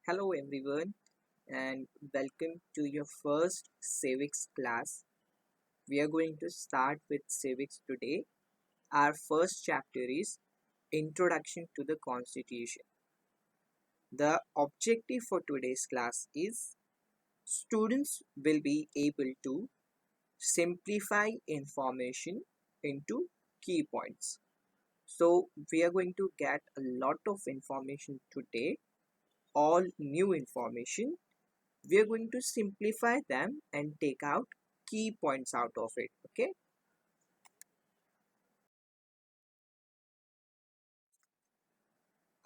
Hello everyone and welcome to your first civics class. We are going to start with civics today. Our first chapter is Introduction to the Constitution. The objective for today's class is students will be able to simplify information into key points. So we are going to get a lot of information today, all new information. We are going to simplify them and take out key points out of it. Okay,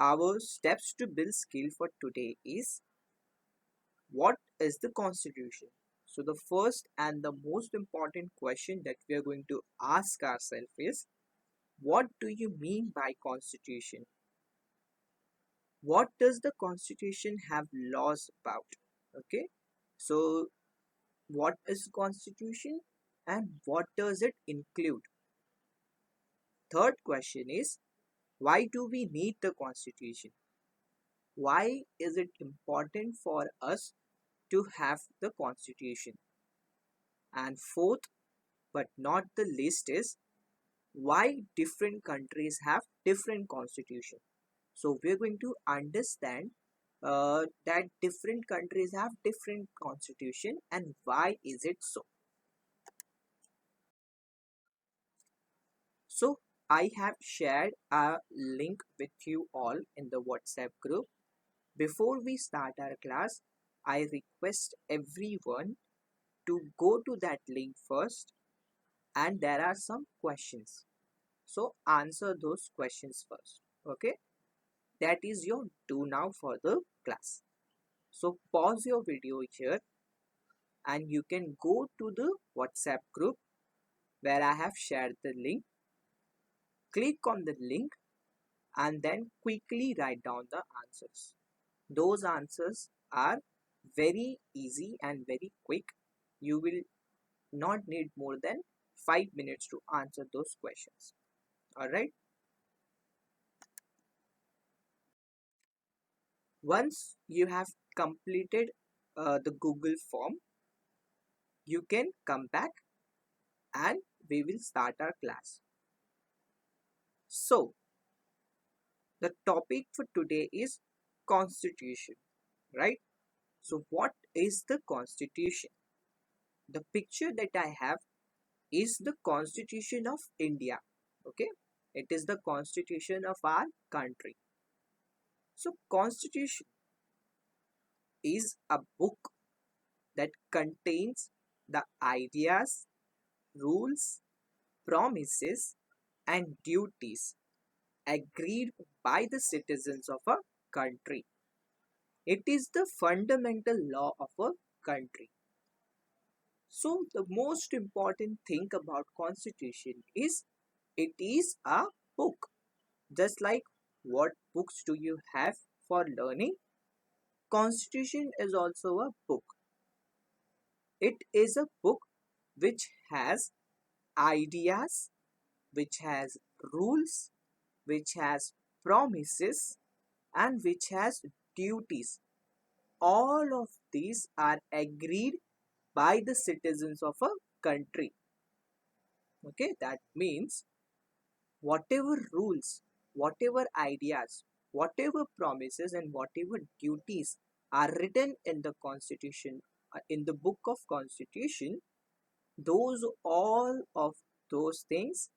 our steps to build skill for today is: what is the constitution? So the first and the most important question that we are going to ask ourselves is, what do you mean by constitution? What does the constitution have laws about? Okay, so what is constitution and what does it include? Third question is, why do we need the constitution? Why is it important for us to have the constitution? And fourth, but not the least, is why different countries have different constitution. So we're going to understand that different countries have different constitution and why is it so. So I have shared a link with you all in the WhatsApp group. Before we start our class, I request everyone to go to that link first, and there are some questions. So answer those questions first. Okay, that is your do now for the class. So pause your video here and you can go to the WhatsApp group where I have shared the link. Click on the link and then quickly write down the answers. Those answers are very easy and very quick. You will not need more than 5 minutes to answer those questions. Alright. Once you have completed the Google form, you can come back and we will start our class. So, the topic for today is Constitution, right? So, what is the Constitution? The picture that I have is the Constitution of India. Okay, it is the Constitution of our country. So, Constitution is a book that contains the ideas, rules, promises, and duties agreed by the citizens of a country. It is the fundamental law of a country. So the most important thing about constitution is it is a book. Just like what books do you have for learning, constitution is also a book. It is a book which has ideas, which has rules, which has promises, and which has duties. All of these are agreed by the citizens of a country. Okay, that means whatever rules, whatever ideas, whatever promises, and whatever duties are written in the constitution, in the book of constitution, those all of those things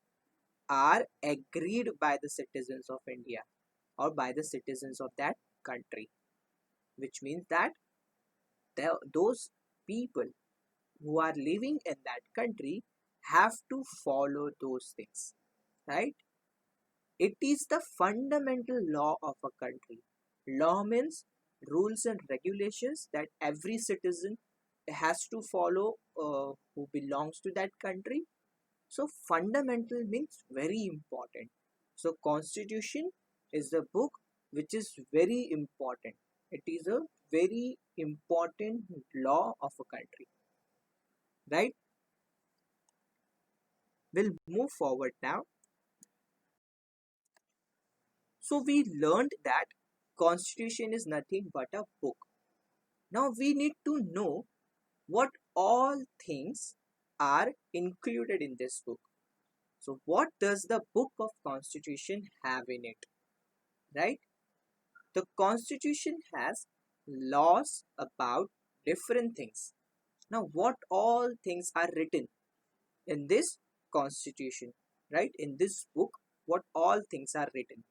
are agreed by the citizens of India or by the citizens of that country, which means that those people who are living in that country have to follow those things, right? It is the fundamental law of a country. Law means rules and regulations that every citizen has to follow who belongs to that country. So fundamental means very important. So constitution is a book which is very important. It is a very important law of a country, right? We'll move forward now. So we learned that constitution is nothing but a book. Now we need to know what all things are included in this book. So what does the book of constitution have in it, right? The constitution has laws about different things. Now what all things are written in this constitution, right? In this book, what all things are written?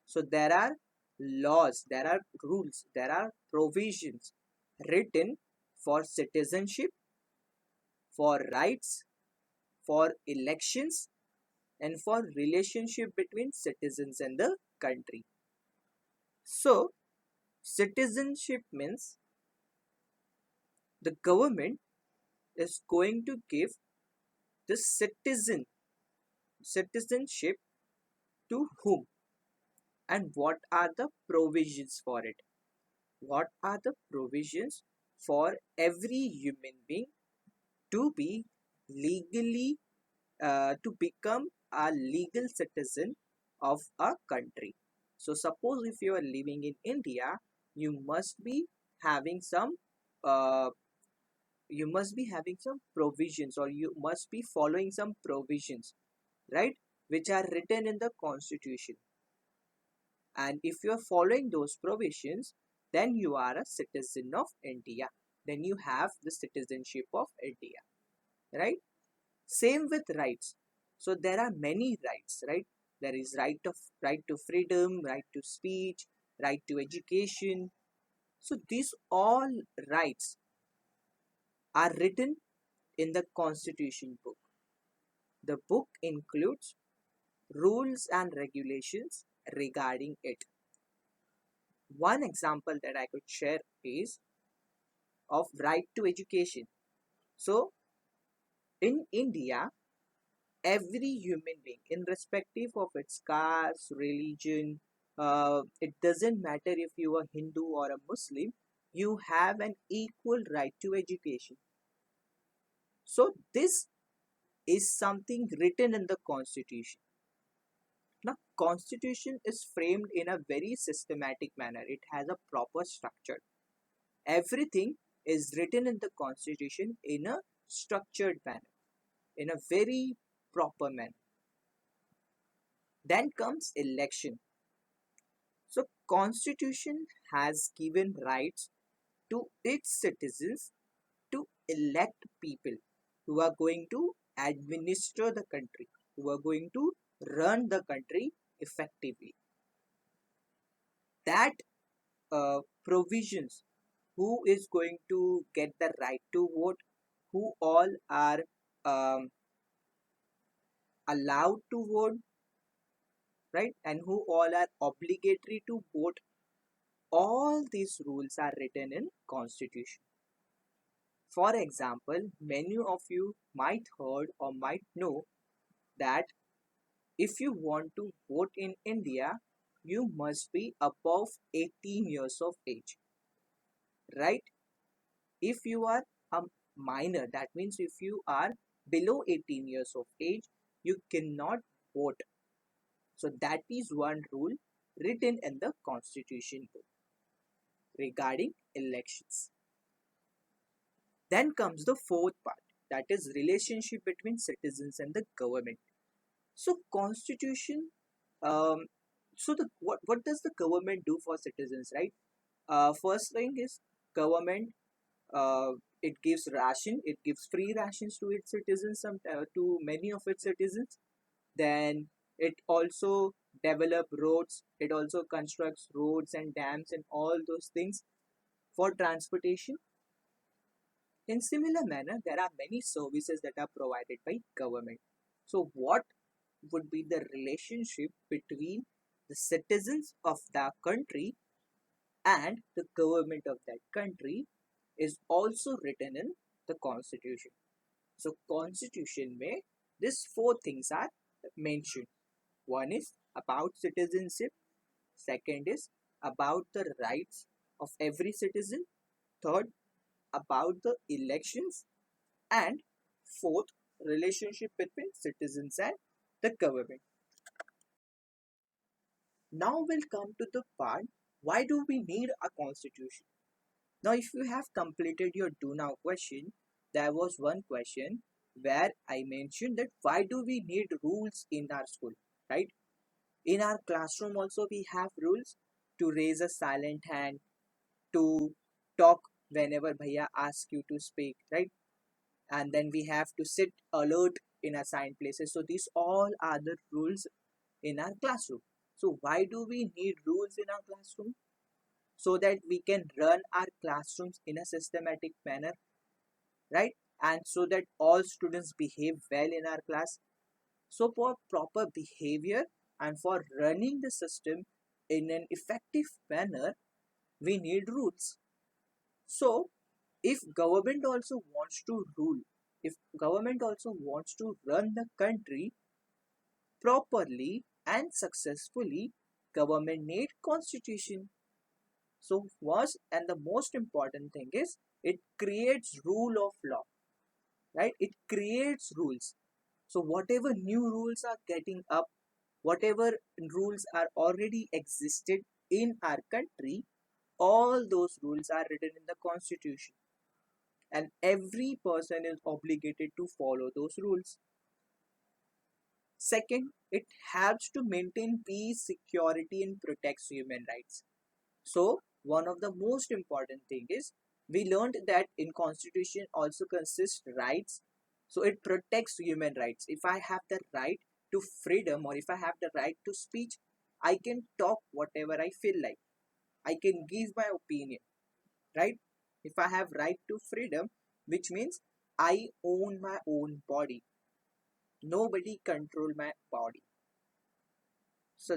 So there are laws, there are rules, there are provisions written for citizenship, for rights, for elections, and for relationship between citizens and the country. So citizenship means the government is going to give the citizenship to whom, and what are the provisions for it? What are the provisions for every human being to be legally to become a legal citizen of a country? So suppose if you are living in India, you must be having some uh, provisions, or you must be following some provisions, right, which are written in the constitution. And if you are following those provisions, then you are a citizen of India, then you have the citizenship of India, right? Same with rights. So there are many rights, right? There is right to freedom, right to speech, right to education. So these all rights are written in the constitution book. The book includes rules and regulations regarding it. One example that I could share is of right to education. So in India, every human being, irrespective of its caste, religion, it doesn't matter if you are Hindu or a Muslim, you have an equal right to education. So this is something written in the constitution. Now constitution is framed in a very systematic manner. It has a proper structure. Everything is written in the constitution in a structured manner, in a very proper manner. Then comes election. So constitution has given rights to its citizens to elect people who are going to administer the country, who are going to run the country effectively. That provisions, who is going to get the right to vote, who all are um, allowed to vote, right, and who all are obligatory to vote, all these rules are written in constitution. For example, many of you might heard or might know that if you want to vote in India, you must be above 18 years of age, right? If you are a minor, that means if you are below 18 years of age, you cannot vote. So that is one rule written in the constitution book regarding elections. Then comes the fourth part, that is relationship between citizens and the government. So constitution, um, so the what does the government do for citizens, right? First thing is government, uh, it gives ration, it gives free rations to its citizens, to many of its citizens. Then it also develop roads, it also constructs roads and dams and all those things for transportation. In similar manner, there are many services that are provided by government. So what would be the relationship between the citizens of the country and the government of that country is also written in the constitution. So constitution may, these four things are mentioned. One is about citizenship, second is about the rights of every citizen, third about the elections, and fourth, relationship between citizens and the government. Now we'll come to the part Why do we need a constitution? Now, if you have completed your do now question, there was one question where I mentioned that why do we need rules in our school, right? In our classroom also we have rules to raise a silent hand, to talk whenever bhaiya asks you to speak, right? And then we have to sit alert in assigned places. So these all are the rules in our classroom. So why do we need rules in our classroom? So that we can run our classrooms in a systematic manner, right? And so that all students behave well in our class. So for proper behavior and for running the system in an effective manner, we need rules. So if government also wants to rule, if government also wants to run the country properly and successfully, government need constitution. So first and the most important thing is it creates rule of law, right? It creates rules. So whatever new rules are getting up, whatever rules are already existed in our country, all those rules are written in the constitution, and every person is obligated to follow those rules. Second, it helps to maintain peace, security, and protects human rights. So one of the most important thing is we learned that in constitution also consists rights. So it protects human rights. If I have the right to freedom, or if I have the right to speech, I can talk whatever I feel like. I can give my opinion, right? If I have right to freedom, which means I own my own body. Nobody control my body. So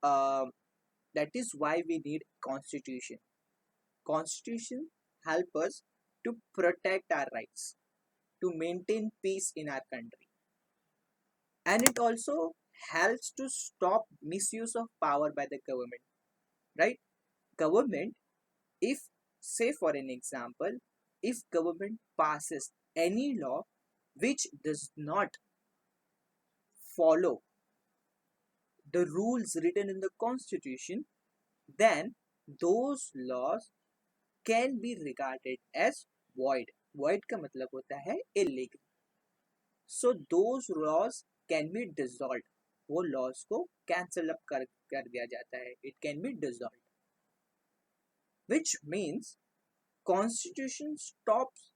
um, that is why we need constitution. Constitution help us to protect our rights, to maintain peace in our country, and it also helps to stop misuse of power by the government, right? Government, if, say for an example, if government passes any law which does not follow the rules written in the constitution, then those laws can be regarded as void. Void का मतलब होता है illegal. So those laws can be dissolved. वो laws को cancel up कर दिया जाता है. It can be dissolved, which means constitution stops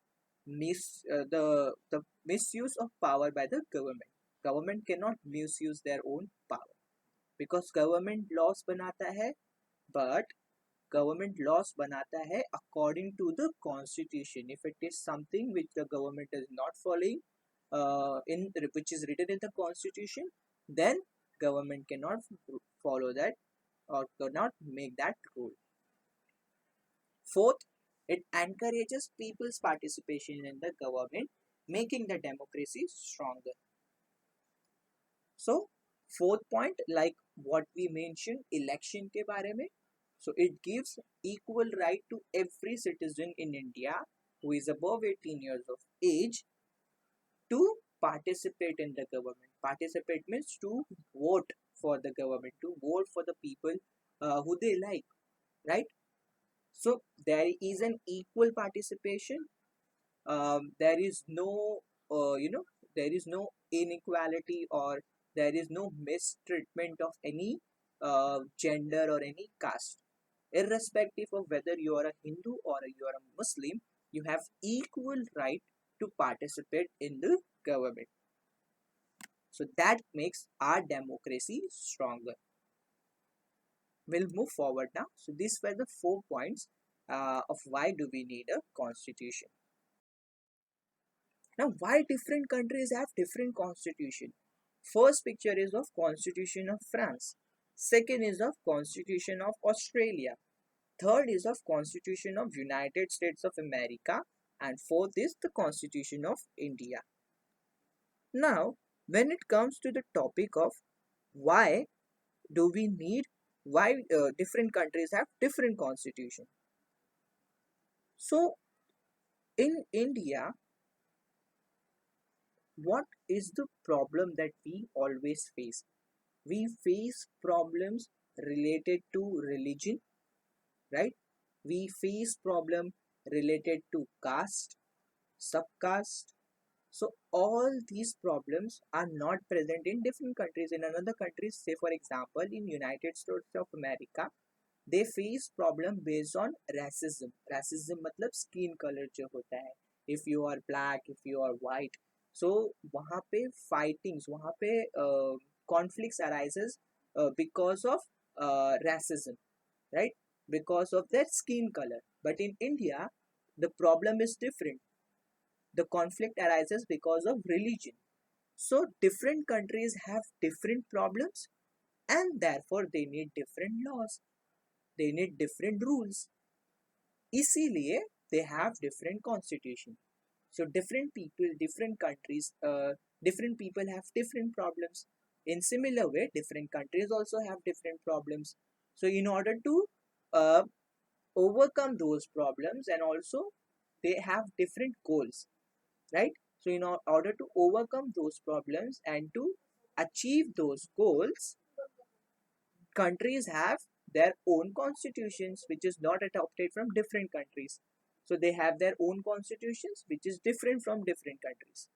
the misuse of power by the government. Government cannot misuse their own power because government laws बनाता है, but government laws banata hai according to the constitution. If it is something which the government is not following, in which is written in the constitution, then government cannot follow that or cannot make that rule. Fourth, it encourages people's participation in the government, making the democracy stronger. So fourth point, like what we mentioned election ke bare mein, so it gives equal right to every citizen in India who is above 18 years of age to participate in the government. Participate means to vote for the government, to vote for the people who they like, right? So there is an equal participation. There is no, there is no inequality, or there is no mistreatment of any gender or any caste. Irrespective of whether you are a Hindu or you are a Muslim, you have equal right to participate in the government. So that makes our democracy stronger. We'll move forward now. So these were the 4 points of why do we need a constitution. Now, why different countries have different constitution? First picture is of Constitution of France. Second is of Constitution of Australia. Third is of Constitution of United States of America, and fourth is the Constitution of India. Now, when it comes to the topic of why do we need, why different countries have different constitution. So in India, what is the problem that we always face? We face problems related to religion, right? We face problem related to caste, subcaste. So all these problems are not present in different countries. In another countries, say for example in United States of America, they face problem based on racism मतलब skin color जो होता है, if you are black, if you are white. So वहाँ पे fightings, वहाँ पे conflicts arises because of racism, right? Because of their skin color. But in India, the problem is different. The conflict arises because of religion. So different countries have different problems, and therefore they need different laws, they need different rules. इसीलिए they have different constitution. So different people, different countries, different people have different problems. In similar way, different countries also have different problems. So in order to uh, overcome those problems, and also they have different goals, right? So in order to overcome those problems and to achieve those goals, countries have their own constitutions which is not adopted from different countries. So they have their own constitutions which is different from different countries.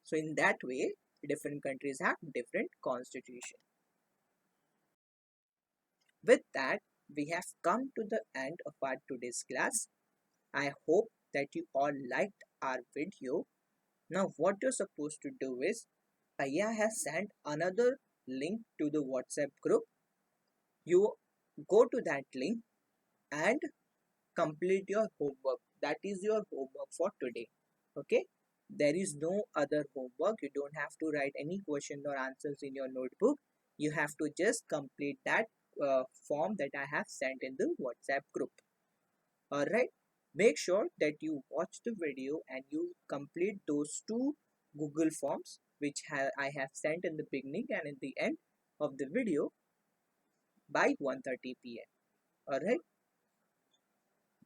So in that way, different countries have different constitution. With that, we have come to the end of our today's class. I hope that you all liked our video. Now what you're supposed to do is, Aya has sent another link to the WhatsApp group. You go to that link and complete your homework. That is your homework for today. Okay, there is no other homework. You don't have to write any question or answers in your notebook. You have to just complete that form that I have sent in the WhatsApp group. Alright, make sure that you watch the video and you complete those two Google forms which I have sent in the beginning and in the end of the video by 1:30 p.m. Alright,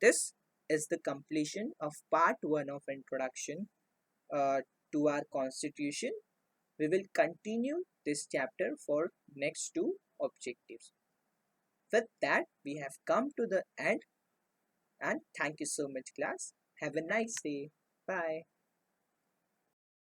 this is the completion of part 1 of introduction to our constitution. We will continue this chapter for next two objectives. With that, we have come to the end, and thank you so much class. Have a nice day. Bye.